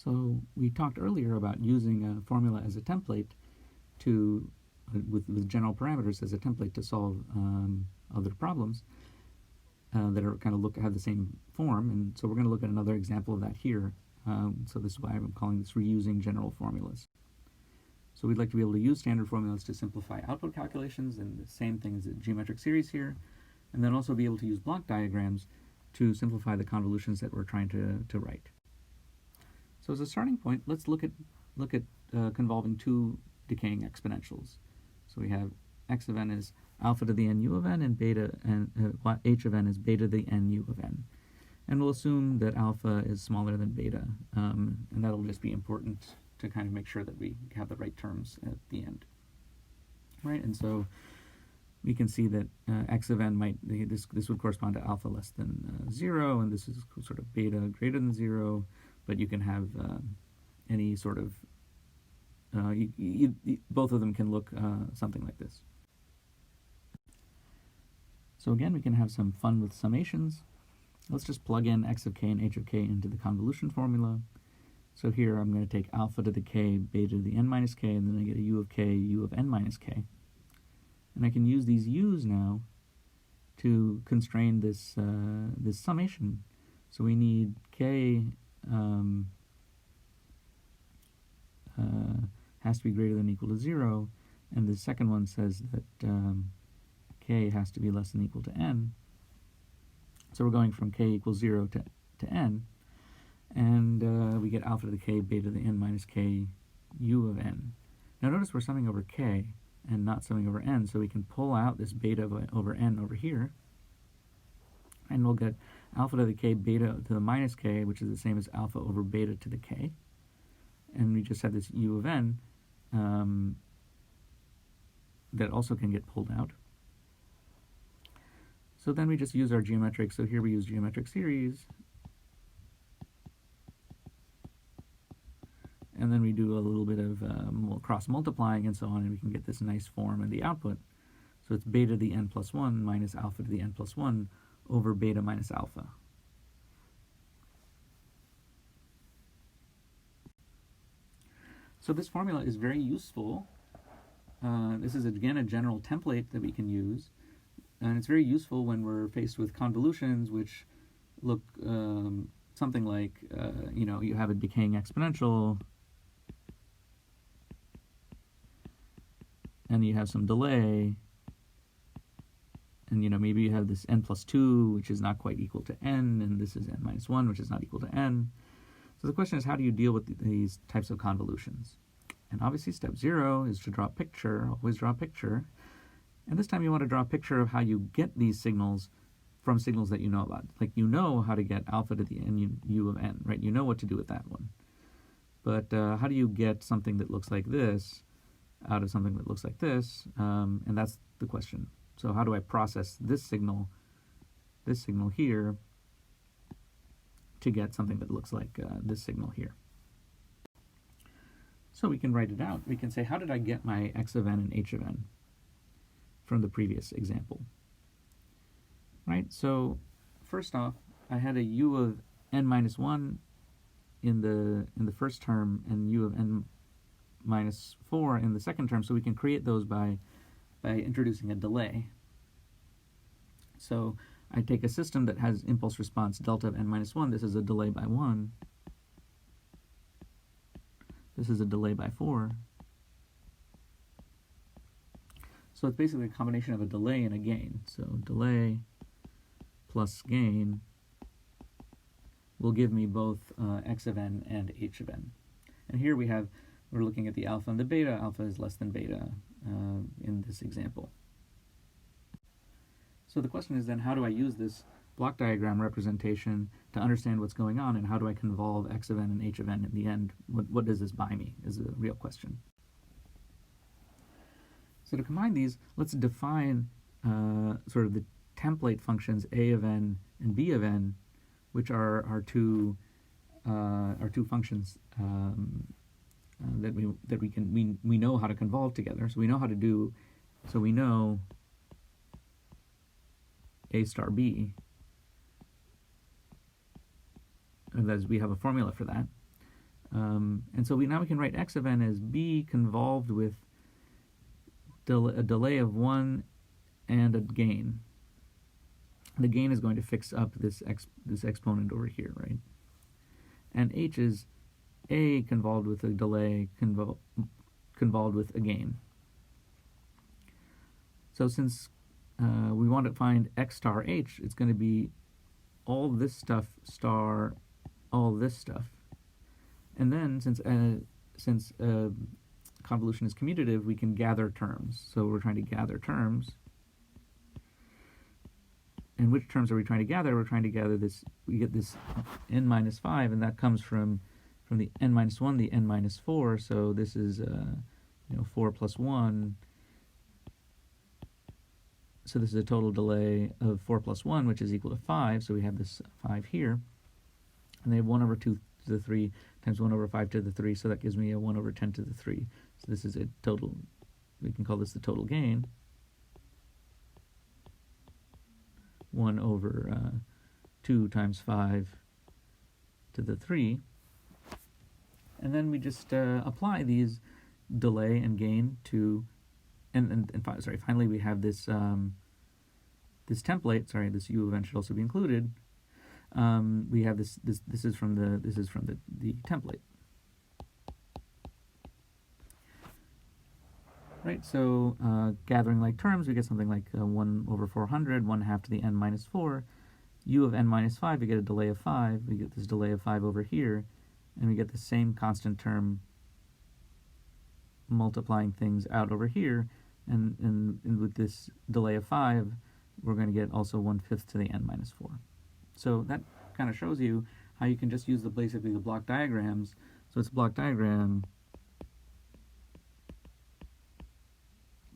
So we talked earlier about using a formula as a template to, with general parameters as a template to solve other problems that are kind of have the same form. And so we're going to look at another example of that here. So this is why I'm calling this reusing general formulas. So we'd like to be able to use standard formulas to simplify output calculations, and the same thing as a geometric series here, and then also be able to use block diagrams to simplify the convolutions that we're trying to write. So as a starting point, let's look at convolving two decaying exponentials. So we have x of n is alpha to the n u of n, and beta and h of n is beta to the n u of n. And we'll assume that alpha is smaller than beta, and that'll just be important to kind of make sure that we have the right terms at the end. Right, and so we can see that x of n this would correspond to alpha less than 0, and this is sort of beta greater than 0, but you can have any sort of, both of them can look something like this. So again, we can have some fun with summations. Let's just plug in x of k and h of k into the convolution formula. So here I'm going to take alpha to the k, beta to the n minus k, and then I get a u of k, u of n minus k. And I can use these u's now to constrain this, this summation. So we need k has to be greater than or equal to 0, and the second one says that k has to be less than or equal to n. So we're going from k equals 0 to n, and we get alpha to the k, beta to the n minus k, u of n. Now notice we're summing over k and not summing over n, so we can pull out this beta over n over here, and we'll get alpha to the k, beta to the minus k, which is the same as alpha over beta to the k. And we just have this u of n that also can get pulled out. So then we just use our geometric, so here we use geometric series, and then we do a little bit of cross multiplying and so on, and we can get this nice form in the output. So it's beta to the n plus 1 minus alpha to the n plus 1 over beta minus alpha. So this formula is very useful. This is, again, a general template that we can use. And it's very useful when we're faced with convolutions which look something like, you have a decaying exponential, and you have some delay, and maybe you have this n plus 2, which is not quite equal to n, and this is n minus 1, which is not equal to n. So the question is, how do you deal with these types of convolutions? And obviously step 0 is to draw a picture, always draw a picture. And this time you want to draw a picture of how you get these signals from signals that you know about. Like, you know how to get alpha to the n u of n, right? You know what to do with that one. But how do you get something that looks like this out of something that looks like this? And that's the question. So how do I process this signal here, to get something that looks like this signal here? So we can write it out. We can say, how did I get my x of n and h of n from the previous example? Right, so first off, I had a u of n minus 1 in the first term and u of n minus 4 in the second term, so we can create those by introducing a delay. So I take a system that has impulse response delta of n minus 1. This is a delay by 1. This is a delay by 4. So it's basically a combination of a delay and a gain. So delay plus gain will give me both x of n and h of n. And here we're looking at the alpha and the beta. Alpha is less than beta in this example. So the question is then, how do I use this block diagram representation to understand what's going on, and how do I convolve x of n and h of n in the end? What does this buy me is a real question. So to combine these, let's define sort of the template functions a of n and b of n, which are our two functions that we know how to convolve together. So we know how to do. So we know a star b, and that is, we have a formula for that. And so now we can write x of n as b convolved with a delay of 1 and a gain. The gain is going to fix up this exponent over here, right? And h is a convolved with a delay convolved with a gain. So since we want to find x star h, it's going to be all this stuff star all this stuff. And then since convolution is commutative, we can gather terms. So we're trying to gather terms. And which terms are we trying to gather? We're trying to gather this. We get this n minus 5, and that comes from the n minus 1, the n minus 4. So this is 4 plus 1. So this is a total delay of 4 plus 1, which is equal to 5. So we have this 5 here. And they have 1 over 2 to the 3 times 1 over 5 to the 3. So that gives me a 1 over 10 to the 3. So this is a total. We can call this the total gain. 1 over 2 times 5 to the 3. And then we just apply these delay and gain to, finally we have this this template. Sorry, this u of n should also be included. We have this is from the template. Right, so gathering like terms, we get something like 1 over 400, 1 half to the n minus 4. U of n minus 5, we get a delay of 5. We get this delay of 5 over here, and we get the same constant term multiplying things out over here. And with this delay of 5, we're going to get also 1/5 to the n minus 4. So that kind of shows you how you can just use basically the block diagrams. So it's a block diagram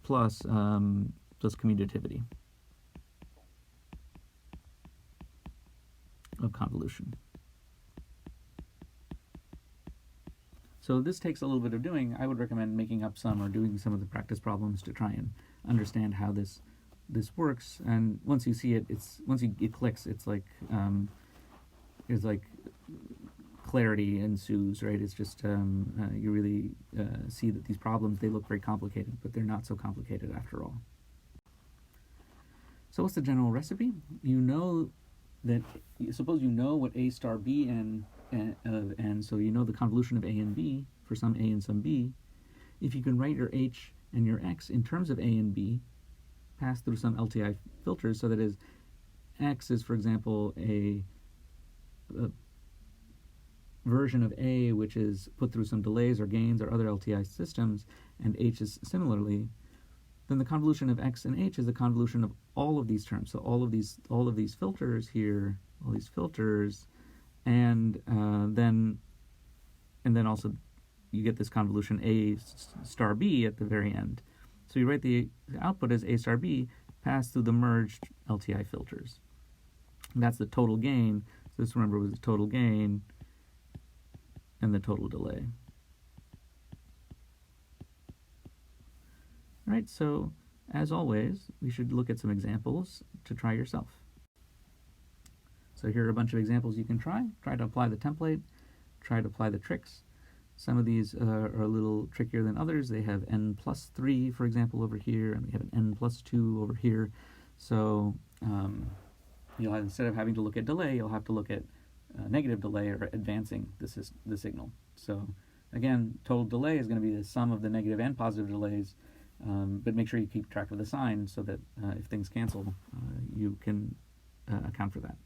plus commutativity of convolution. So this takes a little bit of doing. I would recommend making up some or doing some of the practice problems to try and understand how this works. And once you see it, it clicks. It's like clarity ensues, right? It's just you really see that these problems, they look very complicated, but they're not so complicated after all. So what's the general recipe? You know that, suppose you know what a star b n of n, so you know the convolution of a and b for some a and some b. If you can write your h and your x in terms of a and b, pass through some LTI filters, so that is, x is, for example, a version of a which is put through some delays or gains or other LTI systems, and h is similarly, then the convolution of x and h is the convolution of all of these terms. So all of these filters here, all these filters, and then also you get this convolution a star b at the very end. So you write the output as a star b passed through the merged LTI filters. And that's the total gain. So this, remember, was the total gain and the total delay. All right, so as always, we should look at some examples to try yourself. So here are a bunch of examples you can try. Try to apply the template, try to apply the tricks. Some of these are a little trickier than others. They have n plus 3, for example, over here, and we have an n plus 2 over here. So you'll have, instead of having to look at delay, you'll have to look at negative delay or advancing the signal. So again, total delay is going to be the sum of the negative and positive delays, but make sure you keep track of the sign so that if things cancel, you can account for that.